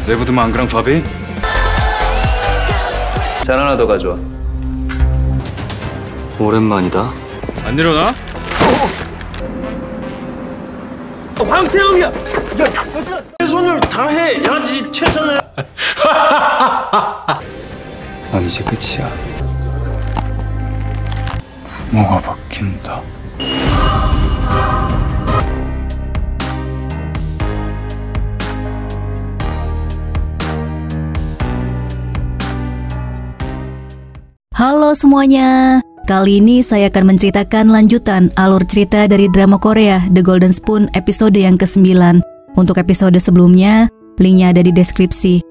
내부도 망그랑 밥이? 잔 하나 더 가져와. 오랜만이다. 안 일어나? 황태영이야! 야, 최선을 다해야지 최선을. 난 이제 끝이야. 부모가 바뀐다. Halo semuanya, kali ini saya akan menceritakan lanjutan alur cerita dari drama Korea The Golden Spoon episode yang ke-9. Untuk episode sebelumnya, linknya ada di deskripsi.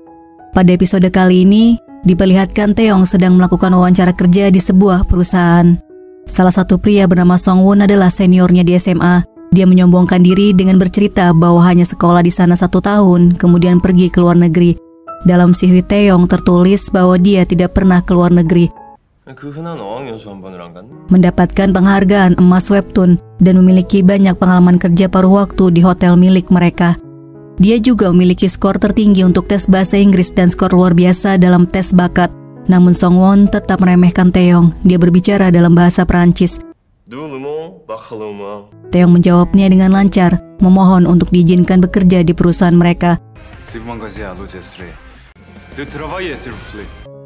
Pada episode kali ini, diperlihatkan Taeyong sedang melakukan wawancara kerja di sebuah perusahaan. Salah satu pria bernama Song-won adalah seniornya di SMA. Dia menyombongkan diri dengan bercerita bahwa hanya sekolah di sana 1 tahun, kemudian pergi ke luar negeri. Dalam CV Taeyong tertulis bahwa dia tidak pernah ke luar negeri. Mendapatkan penghargaan emas webtoon dan memiliki banyak pengalaman kerja paruh waktu di hotel milik mereka. Dia juga memiliki skor tertinggi untuk tes bahasa Inggris dan skor luar biasa dalam tes bakat. Namun Song-won tetap meremehkan Taeyong. Dia berbicara dalam bahasa Perancis. Taeyong menjawabnya dengan lancar, memohon untuk diizinkan bekerja di perusahaan mereka.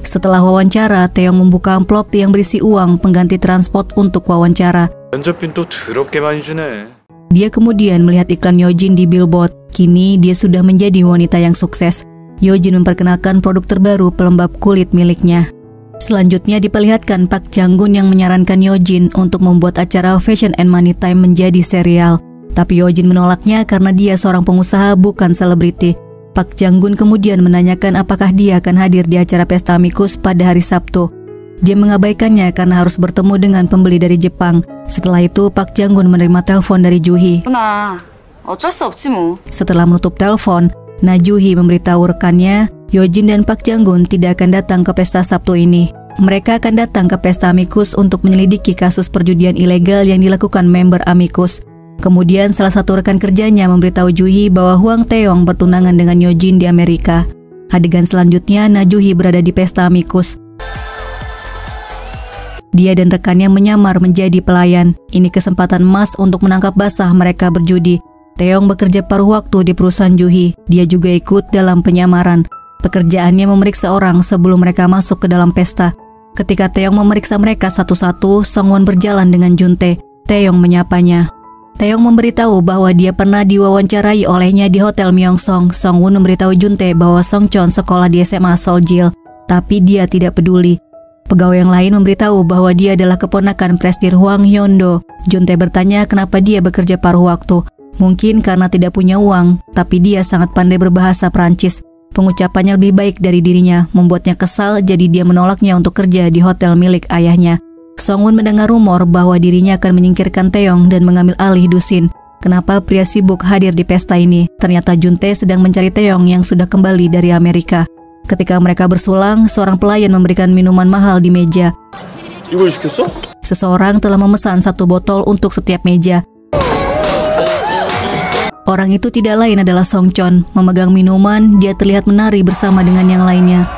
Setelah wawancara, Taeyong membuka amplop yang berisi uang pengganti transport untuk wawancara. Dia kemudian melihat iklan Yojin di billboard. Kini dia sudah menjadi wanita yang sukses. Yojin memperkenalkan produk terbaru pelembab kulit miliknya. Selanjutnya diperlihatkan Park Jang-gun yang menyarankan Yojin untuk membuat acara Fashion and Money Time menjadi serial. Tapi Yojin menolaknya karena dia seorang pengusaha bukan selebriti. Park Jang-gun kemudian menanyakan apakah dia akan hadir di acara pesta amicus pada hari Sabtu. Dia mengabaikannya karena harus bertemu dengan pembeli dari Jepang. Setelah itu Park Jang-gun menerima telepon dari Juhi. Setelah menutup telepon, Juhi memberitahu rekannya, Yojin dan Park Jang-gun tidak akan datang ke pesta Sabtu ini. Mereka akan datang ke pesta amicus untuk menyelidiki kasus perjudian ilegal yang dilakukan member amicus. Kemudian salah satu rekan kerjanya memberitahu Juhi bahwa Hwang Taeyong bertunangan dengan Yojin di Amerika. Adegan selanjutnya, Juhi berada di pesta amicus. Dia dan rekannya menyamar menjadi pelayan. Ini kesempatan emas untuk menangkap basah mereka berjudi. Taeyong bekerja paruh waktu di perusahaan Juhi. Dia juga ikut dalam penyamaran. Pekerjaannya memeriksa orang sebelum mereka masuk ke dalam pesta. Ketika Taeyong memeriksa mereka satu-satu, Song-won berjalan dengan Juntae. Taeyong menyapanya. Taeyong memberitahu bahwa dia pernah diwawancarai olehnya di Hotel Myeongsong. Song-won memberitahu Juntae bahwa Song-chon sekolah di SMA Seoljil, tapi dia tidak peduli. Pegawai yang lain memberitahu bahwa dia adalah keponakan Prestir Hwang Hyun-do. Juntae bertanya kenapa dia bekerja paruh waktu. Mungkin karena tidak punya uang, tapi dia sangat pandai berbahasa Prancis. Pengucapannya lebih baik dari dirinya, membuatnya kesal, jadi dia menolaknya untuk kerja di hotel milik ayahnya. Song-won mendengar rumor bahwa dirinya akan menyingkirkan Taeyong dan mengambil alih Dusin. Kenapa pria sibuk hadir di pesta ini? Ternyata Juntae sedang mencari Taeyong yang sudah kembali dari Amerika. Ketika mereka bersulang, seorang pelayan memberikan minuman mahal di meja. Seseorang telah memesan 1 botol untuk setiap meja. Orang itu tidak lain adalah Song-chon. Memegang minuman, dia terlihat menari bersama dengan yang lainnya.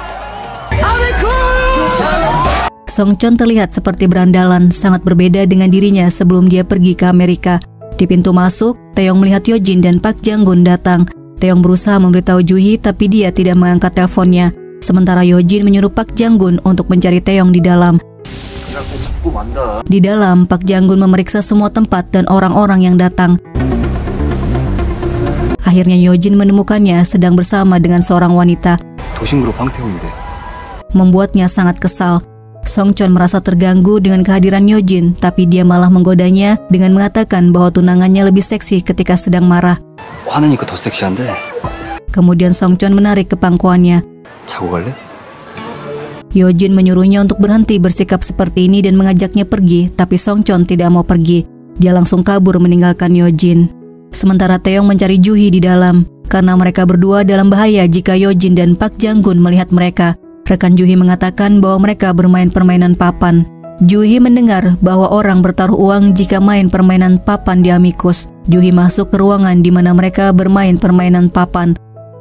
Song-chon terlihat seperti berandalan, sangat berbeda dengan dirinya sebelum dia pergi ke Amerika. Di pintu masuk, Taeyong melihat Yojin dan Park Jang-gun datang. Taeyong berusaha memberitahu Juhi, tapi dia tidak mengangkat teleponnya. Sementara Yojin menyuruh Park Jang-gun untuk mencari Taeyong di dalam. Di dalam, Park Jang-gun memeriksa semua tempat dan orang-orang yang datang. Akhirnya Yojin menemukannya sedang bersama dengan seorang wanita. Membuatnya sangat kesal. Song-chon merasa terganggu dengan kehadiran Yojin, tapi dia malah menggodanya dengan mengatakan bahwa tunangannya lebih seksi ketika sedang marah. Kemudian Song-chon menarik ke pangkuannya. Yojin menyuruhnya untuk berhenti bersikap seperti ini dan mengajaknya pergi, tapi Song-chon tidak mau pergi. Dia langsung kabur meninggalkan Yojin. Sementara Taeyong mencari Juhi di dalam, karena mereka berdua dalam bahaya jika Yojin dan Park Jang-gun melihat mereka. Rekan Juhi mengatakan bahwa mereka bermain permainan papan. Juhi mendengar bahwa orang bertaruh uang jika main permainan papan di amicus. Juhi masuk ke ruangan di mana mereka bermain permainan papan.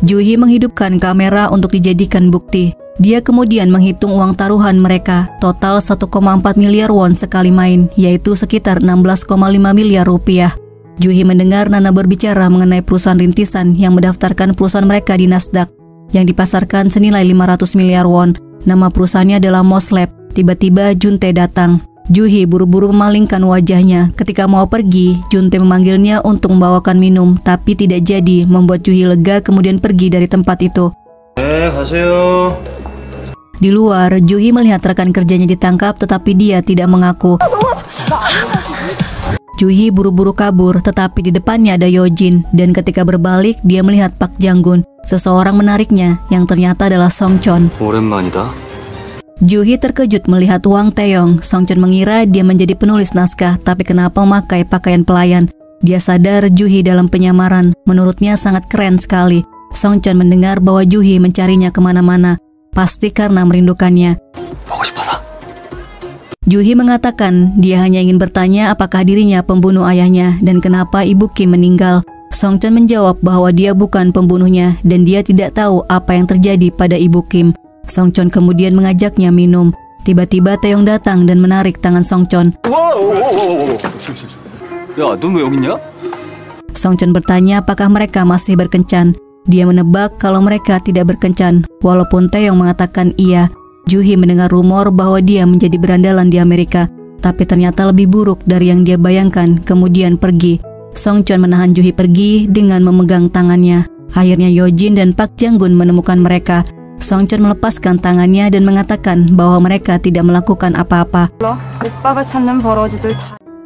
Juhi menghidupkan kamera untuk dijadikan bukti. Dia kemudian menghitung uang taruhan mereka, total 1,4 miliar won sekali main, yaitu sekitar 16,5 miliar rupiah. Juhi mendengar Nana berbicara mengenai perusahaan rintisan yang mendaftarkan perusahaan mereka di Nasdaq, yang dipasarkan senilai 500 miliar won. Nama perusahaannya adalah Moslab. Tiba-tiba Juntae datang. Juhi buru-buru memalingkan wajahnya. Ketika mau pergi, Juntae memanggilnya untuk membawakan minum, tapi tidak jadi, membuat Juhi lega kemudian pergi dari tempat itu. 가세요. Di luar, Juhi melihat rekan kerjanya ditangkap tetapi dia tidak mengaku. Juhi buru-buru kabur, tetapi di depannya ada Yojin, dan ketika berbalik, dia melihat Park Jang-gun. Seseorang menariknya, yang ternyata adalah Song Chon. 오랜만이다. Juhi terkejut melihat Wang Taeyong. Song Chon mengira dia menjadi penulis naskah, tapi kenapa memakai pakaian pelayan? Dia sadar Juhi dalam penyamaran, menurutnya sangat keren sekali. Song Chon mendengar bahwa Juhi mencarinya kemana-mana, pasti karena merindukannya. 보고 싶어서. Juhi mengatakan dia hanya ingin bertanya apakah dirinya pembunuh ayahnya dan kenapa Ibu Kim meninggal. Song Chon menjawab bahwa dia bukan pembunuhnya dan dia tidak tahu apa yang terjadi pada Ibu Kim. Song Chon kemudian mengajaknya minum. Tiba-tiba Taeyong datang dan menarik tangan Song Chon. 야, 넌 왜 여기 있냐? Song Chon bertanya apakah mereka masih berkencan. Dia menebak kalau mereka tidak berkencan, walaupun Taeyong mengatakan iya. Juhi mendengar rumor bahwa dia menjadi berandalan di Amerika, tapi ternyata lebih buruk dari yang dia bayangkan, kemudian pergi. Song Chon menahan Juhi pergi dengan memegang tangannya. Akhirnya Yojin dan Park Jang-gun menemukan mereka. Song Chon melepaskan tangannya dan mengatakan bahwa mereka tidak melakukan apa-apa.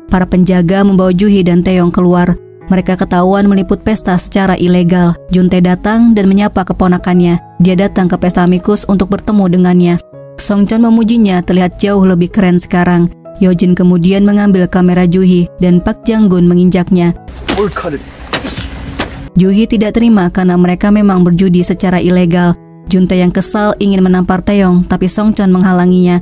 Para penjaga membawa Juhi dan Taeyong keluar. Mereka ketahuan meliput pesta secara ilegal. Juntae datang dan menyapa keponakannya. Dia datang ke pesta Mikus untuk bertemu dengannya. Song Chon memujinya terlihat jauh lebih keren sekarang. Yojin kemudian mengambil kamera Juhi dan Park Jang-gun menginjaknya. Juhi tidak terima karena mereka memang berjudi secara ilegal. Juntae yang kesal ingin menampar Taeyong, tapi Song Chon menghalanginya.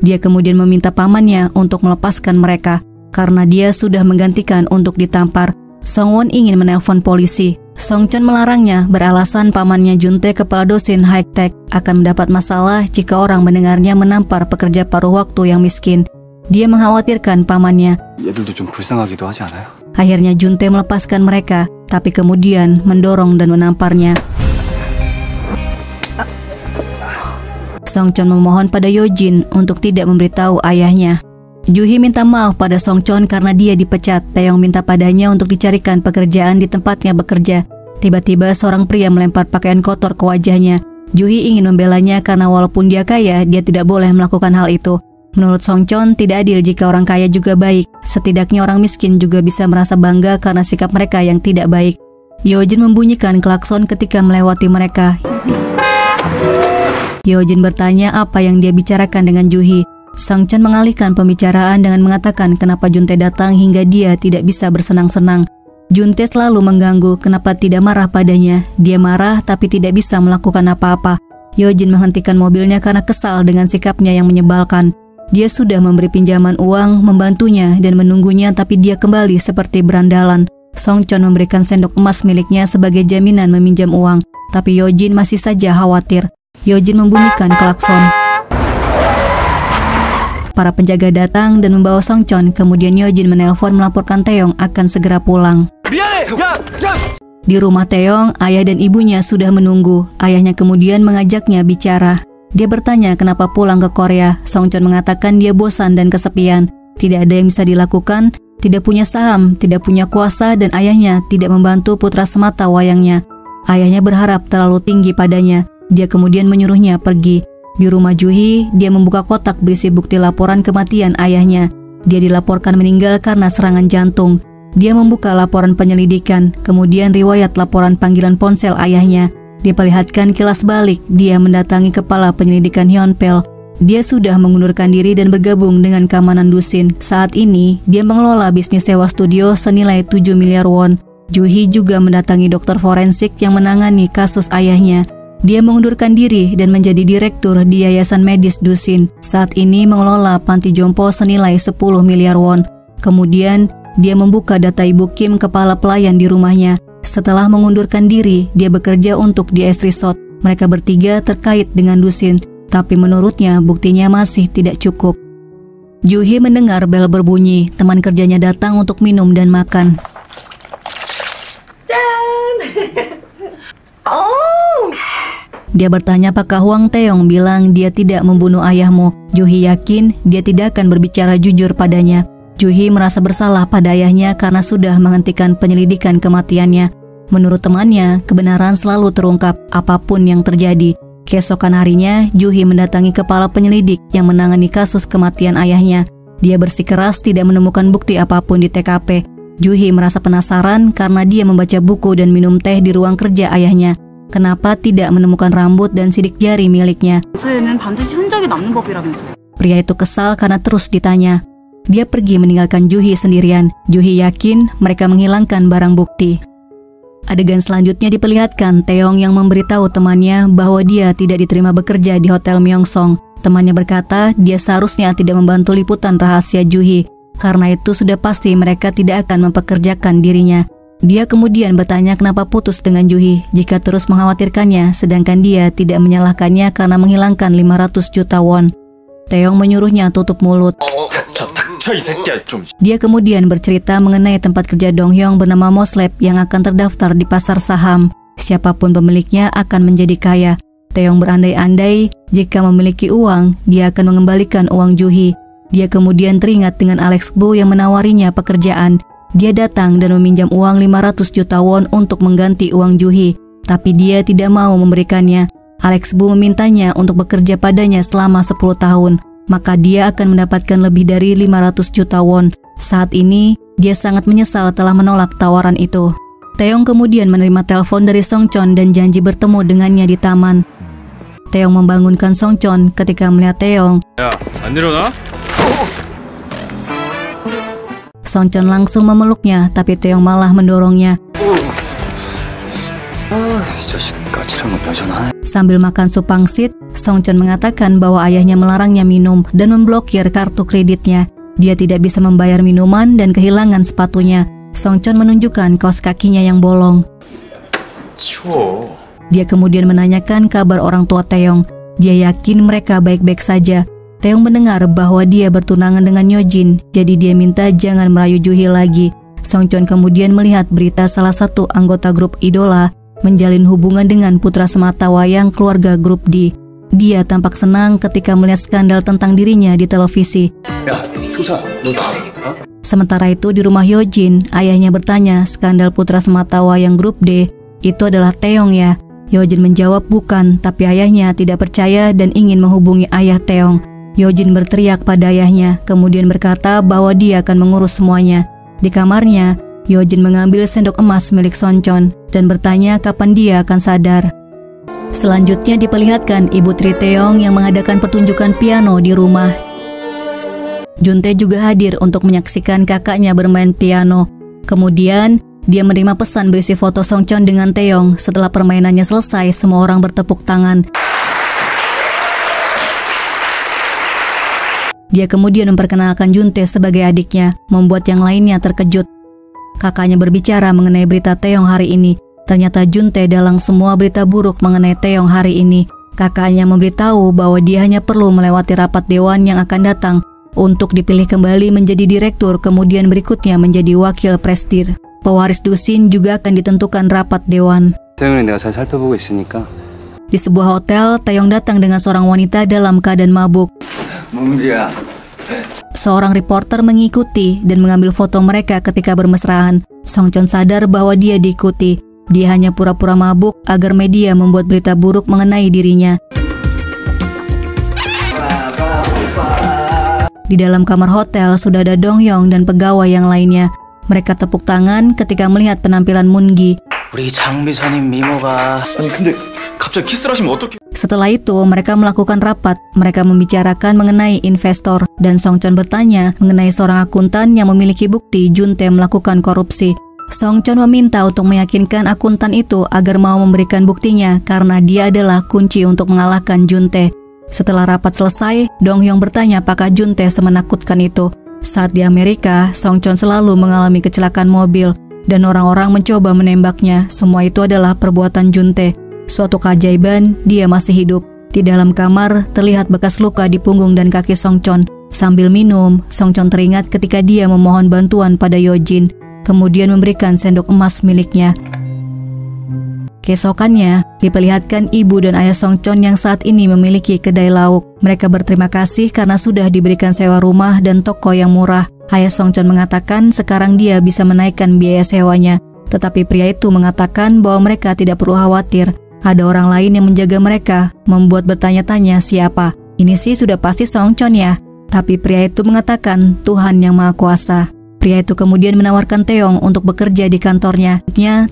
Dia kemudian meminta pamannya untuk melepaskan mereka karena dia sudah menggantikan untuk ditampar. Song Won ingin menelpon polisi. Song Chon melarangnya beralasan pamannya Juntae kepala dosen high-tech akan mendapat masalah jika orang mendengarnya menampar pekerja paruh waktu yang miskin. Dia mengkhawatirkan pamannya. 얘들도 좀 불쌍하기도 하지 않아요? Akhirnya Juntae melepaskan mereka, tapi kemudian mendorong dan menamparnya. Song Chon memohon pada Yojin untuk tidak memberitahu ayahnya. Juhi minta maaf pada Song Chon karena dia dipecat. Taeyong minta padanya untuk dicarikan pekerjaan di tempatnya bekerja. Tiba-tiba seorang pria melempar pakaian kotor ke wajahnya. Juhi ingin membelanya karena walaupun dia kaya, dia tidak boleh melakukan hal itu. Menurut Song Chon, tidak adil jika orang kaya juga baik. Setidaknya orang miskin juga bisa merasa bangga karena sikap mereka yang tidak baik. Yojin membunyikan klakson ketika melewati mereka. Yojin bertanya apa yang dia bicarakan dengan Juhi. Song Chon mengalihkan pembicaraan dengan mengatakan kenapa Juntae datang hingga dia tidak bisa bersenang-senang. Juntae selalu mengganggu, kenapa tidak marah padanya. Dia marah tapi tidak bisa melakukan apa-apa. Yojin menghentikan mobilnya karena kesal dengan sikapnya yang menyebalkan. Dia sudah memberi pinjaman uang, membantunya dan menunggunya, tapi dia kembali seperti berandalan. Song Chon memberikan sendok emas miliknya sebagai jaminan meminjam uang, tapi Yojin masih saja khawatir. Yojin membunyikan klakson. Para penjaga datang dan membawa Song Chon, kemudian Yojin menelpon melaporkan Taeyong akan segera pulang. Di rumah Taeyong, ayah dan ibunya sudah menunggu. Ayahnya kemudian mengajaknya bicara. Dia bertanya kenapa pulang ke Korea. Song Chon mengatakan dia bosan dan kesepian. Tidak ada yang bisa dilakukan, tidak punya saham, tidak punya kuasa, dan ayahnya tidak membantu putra semata wayangnya. Ayahnya berharap terlalu tinggi padanya. Dia kemudian menyuruhnya pergi. Di rumah Juhi, dia membuka kotak berisi bukti laporan kematian ayahnya. Dia dilaporkan meninggal karena serangan jantung. Dia membuka laporan penyelidikan, kemudian riwayat laporan panggilan ponsel ayahnya. Diperlihatkan kilas balik, dia mendatangi kepala penyelidikan Hyunpel. Dia sudah mengundurkan diri dan bergabung dengan keamanan Dusin. Saat ini, dia mengelola bisnis sewa studio senilai 7 miliar won. Juhi juga mendatangi dokter forensik yang menangani kasus ayahnya. Dia mengundurkan diri dan menjadi direktur di Yayasan Medis Dusin. Saat ini mengelola panti jompo senilai 10 miliar won. Kemudian, dia membuka data Ibu Kim, kepala pelayan di rumahnya. Setelah mengundurkan diri, dia bekerja untuk DS Resort. Mereka bertiga terkait dengan Dusin, tapi menurutnya buktinya masih tidak cukup. Juhi mendengar bel berbunyi, teman kerjanya datang untuk minum dan makan. Dia bertanya apakah Hwang Taeyong bilang dia tidak membunuh ayahmu. Juhi yakin dia tidak akan berbicara jujur padanya. Juhi merasa bersalah pada ayahnya karena sudah menghentikan penyelidikan kematiannya. Menurut temannya, kebenaran selalu terungkap apapun yang terjadi. Keesokan harinya, Juhi mendatangi kepala penyelidik yang menangani kasus kematian ayahnya. Dia bersikeras tidak menemukan bukti apapun di TKP. Juhi merasa penasaran karena dia membaca buku dan minum teh di ruang kerja ayahnya. Kenapa tidak menemukan rambut dan sidik jari miliknya? Pria itu kesal karena terus ditanya. Dia pergi meninggalkan Juhi sendirian. Juhi yakin mereka menghilangkan barang bukti. Adegan selanjutnya diperlihatkan Taeyong yang memberitahu temannya bahwa dia tidak diterima bekerja di Hotel Myeongsong. Temannya berkata dia seharusnya tidak membantu liputan rahasia Juhi, karena itu sudah pasti mereka tidak akan mempekerjakan dirinya. Dia kemudian bertanya kenapa putus dengan Juhi jika terus mengkhawatirkannya, sedangkan dia tidak menyalahkannya karena menghilangkan 500 juta won. Taeyong menyuruhnya tutup mulut. Dia kemudian bercerita mengenai tempat kerja Donghyong bernama Moslab yang akan terdaftar di pasar saham. Siapapun pemiliknya akan menjadi kaya. Taeyong berandai-andai jika memiliki uang, dia akan mengembalikan uang Juhi. Dia kemudian teringat dengan Alex Bu yang menawarinya pekerjaan. Dia datang dan meminjam uang 500 juta won untuk mengganti uang Juhi, tapi dia tidak mau memberikannya. Alex Bu memintanya untuk bekerja padanya selama 10 tahun. Maka dia akan mendapatkan lebih dari 500 juta won. Saat ini, dia sangat menyesal telah menolak tawaran itu. Taeyong kemudian menerima telepon dari Songchon dan janji bertemu dengannya di taman. Taeyong membangunkan Songchon ketika melihat Taeyong. 야, 안 일어나? Songchon langsung memeluknya, tapi Taeyong malah mendorongnya. Sambil makan sup pangsit, Songchon mengatakan bahwa ayahnya melarangnya minum dan memblokir kartu kreditnya. Dia tidak bisa membayar minuman dan kehilangan sepatunya. Songchon menunjukkan kaos kakinya yang bolong. Dia kemudian menanyakan kabar orang tua Taeyong. Dia yakin mereka baik-baik saja. Taeyong mendengar bahwa dia bertunangan dengan Yojin, jadi dia minta jangan merayu Juhi lagi. Songchon kemudian melihat berita salah satu anggota grup idola menjalin hubungan dengan putra sematawayang keluarga grup D. Dia tampak senang ketika melihat skandal tentang dirinya di televisi. Sementara itu di rumah Yojin, ayahnya bertanya skandal putra sematawayang grup D itu adalah Taeyong ya? Yojin menjawab bukan, tapi ayahnya tidak percaya dan ingin menghubungi ayah Taeyong. Yojin berteriak pada ayahnya, kemudian berkata bahwa dia akan mengurus semuanya. Di kamarnya, Yojin mengambil sendok emas milik Songchon dan bertanya kapan dia akan sadar. Selanjutnya diperlihatkan Ibu Tri Taeyong yang mengadakan pertunjukan piano di rumah. Juntae juga hadir untuk menyaksikan kakaknya bermain piano. Kemudian, dia menerima pesan berisi foto Songchon dengan Taeyong. Setelah permainannya selesai, semua orang bertepuk tangan. Dia kemudian memperkenalkan Juntae sebagai adiknya, membuat yang lainnya terkejut. Kakaknya berbicara mengenai berita Taeyong hari ini. Ternyata Juntae dalang semua berita buruk mengenai Taeyong hari ini. Kakaknya memberitahu bahwa dia hanya perlu melewati rapat dewan yang akan datang untuk dipilih kembali menjadi direktur, kemudian berikutnya menjadi wakil prestir. Pewaris Dusin juga akan ditentukan rapat dewan. Di sebuah hotel, Taeyong datang dengan seorang wanita dalam keadaan mabuk. Seorang reporter mengikuti dan mengambil foto mereka ketika bermesraan. Songchon sadar bahwa dia diikuti. Dia hanya pura-pura mabuk agar media membuat berita buruk mengenai dirinya. Di dalam kamar hotel sudah ada Donghyong dan pegawai yang lainnya. Mereka tepuk tangan ketika melihat penampilan Moon-gi. Setelah itu, mereka melakukan rapat. Mereka membicarakan mengenai investor, dan Songchon bertanya mengenai seorang akuntan yang memiliki bukti Juntae melakukan korupsi. Songchon meminta untuk meyakinkan akuntan itu agar mau memberikan buktinya karena dia adalah kunci untuk mengalahkan Juntae. Setelah rapat selesai, Donghyong bertanya apakah Juntae semenakutkan itu. Saat di Amerika, Songchon selalu mengalami kecelakaan mobil. dan orang-orang mencoba menembaknya. Semua itu adalah perbuatan Juntae. Suatu keajaiban, dia masih hidup. Di dalam kamar, terlihat bekas luka di punggung dan kaki Songchon. Sambil minum, Songchon teringat ketika dia memohon bantuan pada Yojin, kemudian memberikan sendok emas miliknya. Keesokannya, diperlihatkan ibu dan ayah Songchon yang saat ini memiliki kedai lauk. Mereka berterima kasih karena sudah diberikan sewa rumah dan toko yang murah. Ayah Songchon mengatakan sekarang dia bisa menaikkan biaya sewanya. Tetapi pria itu mengatakan bahwa mereka tidak perlu khawatir. Ada orang lain yang menjaga mereka, membuat bertanya-tanya siapa. Ini sih sudah pasti Songchon ya. Tapi pria itu mengatakan Tuhan yang Maha Kuasa. Pria itu kemudian menawarkan Taeyong untuk bekerja di kantornya.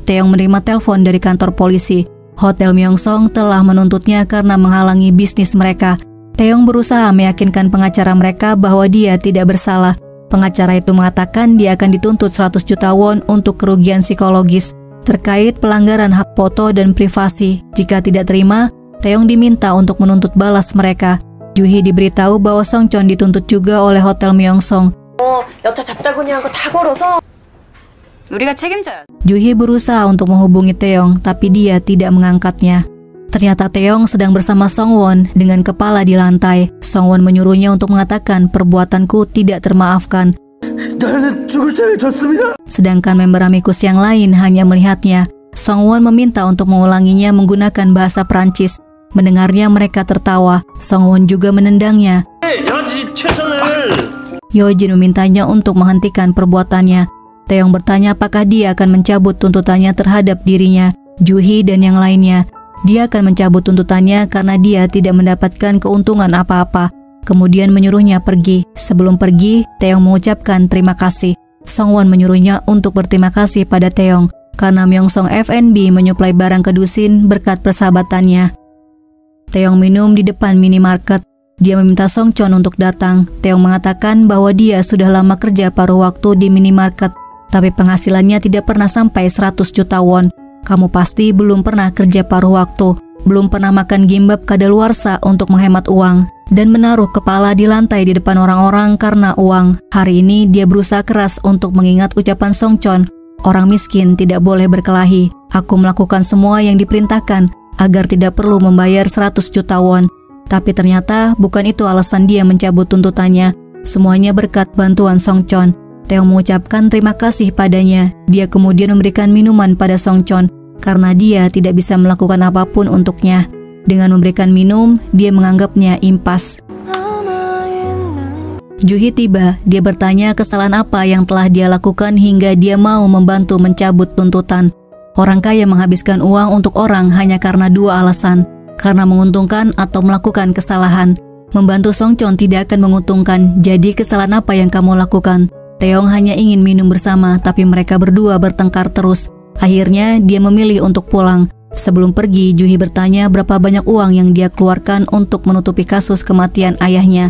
Taeyong menerima telepon dari kantor polisi. Hotel Myeongsong telah menuntutnya karena menghalangi bisnis mereka. Taeyong berusaha meyakinkan pengacara mereka bahwa dia tidak bersalah. Pengacara itu mengatakan dia akan dituntut 100 juta won untuk kerugian psikologis terkait pelanggaran hak foto dan privasi. Jika tidak terima, Taeyong diminta untuk menuntut balas mereka. Juhi diberitahu bahwa Songchon dituntut juga oleh Hotel Myeongsong. 여타 잡다구니 한 거 다 걸어서 우리가 책임져야. Juhi berusaha untuk menghubungi Taeyong, tapi dia tidak mengangkatnya. Ternyata Taeyong sedang bersama Songwon dengan kepala di lantai. Songwon menyuruhnya untuk mengatakan perbuatanku tidak termaafkan. 나는 죽을 죄를 졌습니다. Sedangkan member Amicus yang lain hanya melihatnya. Songwon meminta untuk mengulanginya menggunakan bahasa Prancis. Mendengarnya mereka tertawa. Songwon juga menendangnya. 야지 최선을. Yojin memintanya untuk menghentikan perbuatannya. Taeyong bertanya apakah dia akan mencabut tuntutannya terhadap dirinya, Juhi dan yang lainnya. Dia akan mencabut tuntutannya karena dia tidak mendapatkan keuntungan apa-apa. Kemudian menyuruhnya pergi. Sebelum pergi, Taeyong mengucapkan terima kasih. Songwon menyuruhnya untuk berterima kasih pada Taeyong karena Myeongsong F&B menyuplai barang ke dusin berkat persahabatannya. Taeyong minum di depan minimarket. Dia meminta Songchon untuk datang. Taeyong mengatakan bahwa dia sudah lama kerja paruh waktu di minimarket, tapi penghasilannya tidak pernah sampai 100 juta won. Kamu pasti belum pernah kerja paruh waktu, belum pernah makan gimbap kadaluarsa untuk menghemat uang, dan menaruh kepala di lantai di depan orang-orang karena uang. Hari ini dia berusaha keras untuk mengingat ucapan Songchon, orang miskin tidak boleh berkelahi. Aku melakukan semua yang diperintahkan agar tidak perlu membayar 100 juta won. Tapi ternyata bukan itu alasan dia mencabut tuntutannya. Semuanya berkat bantuan Songchon. Taeyong mengucapkan terima kasih padanya. Dia kemudian memberikan minuman pada Songchon karena dia tidak bisa melakukan apapun untuknya. Dengan memberikan minum, dia menganggapnya impas. Juhi tiba. Dia bertanya kesalahan apa yang telah dia lakukan hingga dia mau membantu mencabut tuntutan. Orang kaya menghabiskan uang untuk orang hanya karena dua alasan. Karena menguntungkan atau melakukan kesalahan. Membantu Songchon tidak akan menguntungkan. Jadi kesalahan apa yang kamu lakukan? Taeyong hanya ingin minum bersama, tapi mereka berdua bertengkar terus. Akhirnya dia memilih untuk pulang. Sebelum pergi, Juhi bertanya berapa banyak uang yang dia keluarkan untuk menutupi kasus kematian ayahnya.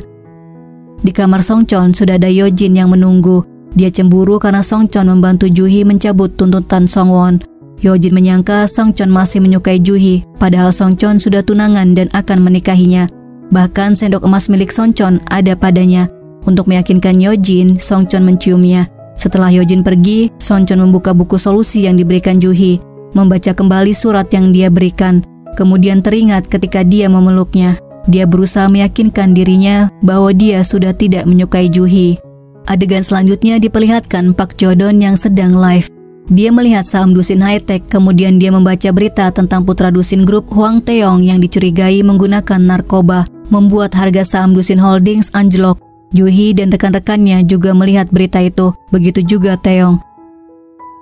Di kamar Songchon sudah ada Yojin yang menunggu. Dia cemburu karena Songchon membantu Juhi mencabut tuntutan Songwon. Yojin menyangka Songchon masih menyukai Juhi, padahal Songchon sudah tunangan dan akan menikahinya. Bahkan sendok emas milik Songchon ada padanya. Untuk meyakinkan Yojin, Songchon menciumnya. Setelah Yojin pergi, Songchon membuka buku solusi yang diberikan Juhi, membaca kembali surat yang dia berikan. Kemudian teringat ketika dia memeluknya. Dia berusaha meyakinkan dirinya bahwa dia sudah tidak menyukai Juhi. Adegan selanjutnya diperlihatkan Park Jo-don yang sedang live. Dia melihat saham dusin high-tech, kemudian dia membaca berita tentang putra dusin grup Hwang Taeyong yang dicurigai menggunakan narkoba, membuat harga saham dusin holdings anjlok. Juhi dan rekan-rekannya juga melihat berita itu, begitu juga Taeyong.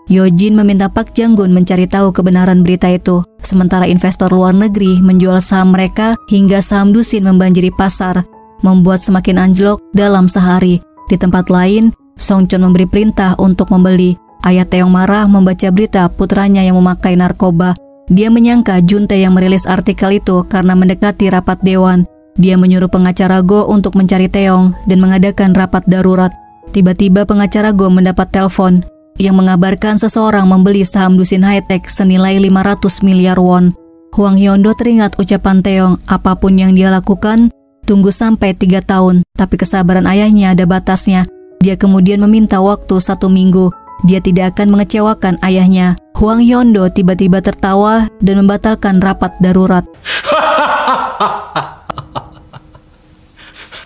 Yojin meminta Park Jang-gun mencari tahu kebenaran berita itu, sementara investor luar negeri menjual saham mereka hingga saham dusin membanjiri pasar, membuat semakin anjlok dalam sehari. Di tempat lain, Songchon memberi perintah untuk membeli. Ayah Taeyong marah membaca berita putranya yang memakai narkoba. Dia menyangka Juntae yang merilis artikel itu karena mendekati rapat dewan. Dia menyuruh pengacara Go untuk mencari Taeyong dan mengadakan rapat darurat. Tiba-tiba pengacara Go mendapat telepon yang mengabarkan seseorang membeli saham dusin high-tech senilai 500 miliar won. Hwang Hyondo teringat ucapan Taeyong, apapun yang dia lakukan, tunggu sampai 3 tahun. Tapi kesabaran ayahnya ada batasnya. Dia kemudian meminta waktu 1 minggu. dia tidak akan mengecewakan ayahnya. Hwang Hyondo tiba-tiba tertawa dan membatalkan rapat darurat.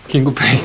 긴급회의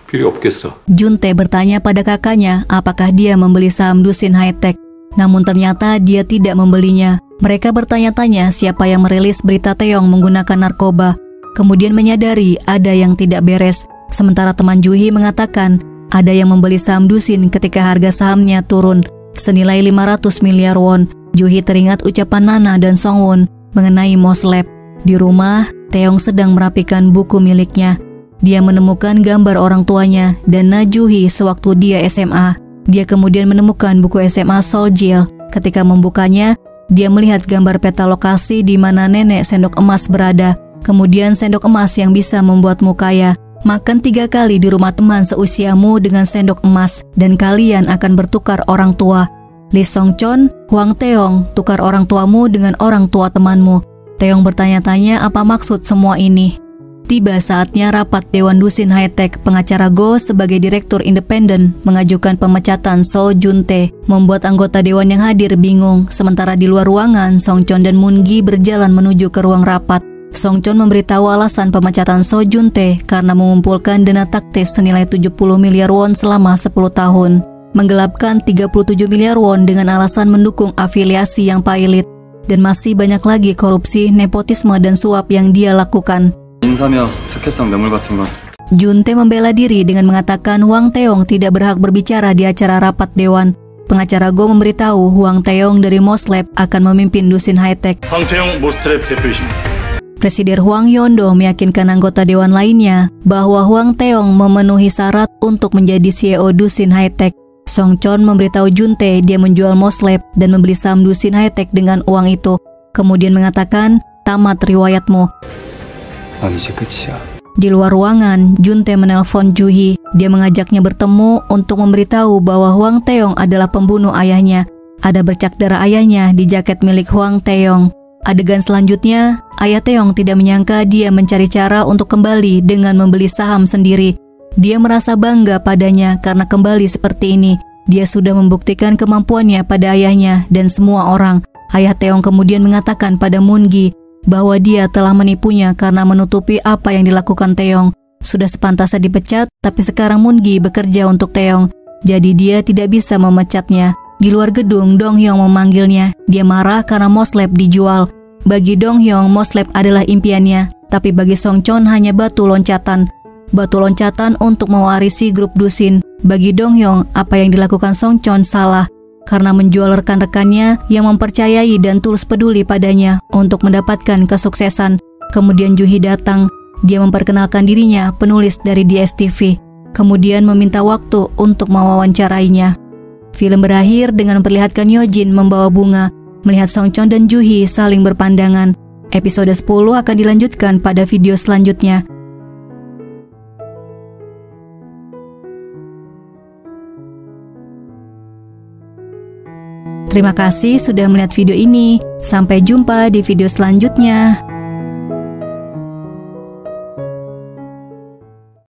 필요 없겠어. Juntae bertanya pada kakaknya apakah dia membeli saham Dusin High-Tech. Namun ternyata dia tidak membelinya. Mereka bertanya-tanya siapa yang merilis berita Taeyong menggunakan narkoba. Kemudian menyadari ada yang tidak beres. Sementara teman Juhi mengatakan ada yang membeli saham Dusin ketika harga sahamnya turun senilai 500 miliar won. Juhi teringat ucapan Nana dan Songwon mengenai Moslab. Di rumah, Taeyong sedang merapikan buku miliknya. Dia menemukan gambar orang tuanya dan Najuhi sewaktu dia SMA. Dia kemudian menemukan buku SMA Soljil. Ketika membukanya, dia melihat gambar peta lokasi di mana nenek sendok emas berada. Kemudian sendok emas yang bisa membuatmu kaya. Makan 3 kali di rumah teman seusiamu dengan sendok emas dan kalian akan bertukar orang tua. Lee Song-chon, Hwang Taeyong, tukar orang tuamu dengan orang tua temanmu. Taeyong bertanya-tanya apa maksud semua ini. Tiba saatnya rapat Dewan Dusin High-Tech. Pengacara Go sebagai direktur independen mengajukan pemecatan So Juntae, membuat anggota dewan yang hadir bingung. Sementara di luar ruangan, Song-chon dan Moon-gi berjalan menuju ke ruang rapat. Song-chon memberitahu alasan pemecatan So Juntae karena mengumpulkan dana taktis senilai 70 miliar won selama 10 tahun, menggelapkan 37 miliar won dengan alasan mendukung afiliasi yang pailit, dan masih banyak lagi korupsi, nepotisme, dan suap yang dia lakukan. 인사며 특혜성 뇌물 같은 건 Juntae membela diri dengan mengatakan Hwang Taeyong tidak berhak berbicara di acara rapat dewan. Pengacara Go memberitahu Hwang Taeyong dari Moslab akan memimpin Dusin High-Tech. 황태영 모스트랩 대표이십니다. Presiden Hwang Hyondo meyakinkan anggota dewan lainnya bahwa Hwang Taeyong memenuhi syarat untuk menjadi CEO Dusin High-Tech. Song-chon memberitahu Juntae dia menjual Moslab dan membeli saham Dusin High-Tech dengan uang itu. Kemudian mengatakan, tamat riwayatmu. 난 이제 끝이야. Di luar ruangan, Juntae menelpon Juhi. Dia mengajaknya bertemu untuk memberitahu bahwa Hwang Taeyong adalah pembunuh ayahnya. Ada bercak darah ayahnya di jaket milik Hwang Taeyong. Adegan selanjutnya, ayah Taeyong tidak menyangka dia mencari cara untuk kembali dengan membeli saham sendiri. Dia merasa bangga padanya karena kembali seperti ini. Dia sudah membuktikan kemampuannya pada ayahnya dan semua orang. Ayah Taeyong kemudian mengatakan pada Moon-gi bahwa dia telah menipunya karena menutupi apa yang dilakukan Taeyong. Sudah sepantasnya dipecat, tapi sekarang Moon-gi bekerja untuk Taeyong, jadi dia tidak bisa memecatnya. Di luar gedung, Dong-hyung memanggilnya. Dia marah karena Moslab dijual. Bagi Dong-hyung, Moslab adalah impiannya, tapi bagi Song-chon hanya batu loncatan. Batu loncatan untuk mewarisi grup Dusin. Bagi Dong-hyung, apa yang dilakukan Song-chon salah karena menjual rekan-rekannya yang mempercayai dan tulus peduli padanya untuk mendapatkan kesuksesan. Kemudian Juhi datang. Dia memperkenalkan dirinya penulis dari DSTV, kemudian meminta waktu untuk mewawancarainya. Film berakhir dengan memperlihatkan Yojin membawa bunga, melihat Song-chon dan Juhi saling berpandangan. Episode 10 akan dilanjutkan pada video selanjutnya. Terima kasih sudah melihat video ini. Sampai jumpa di video selanjutnya.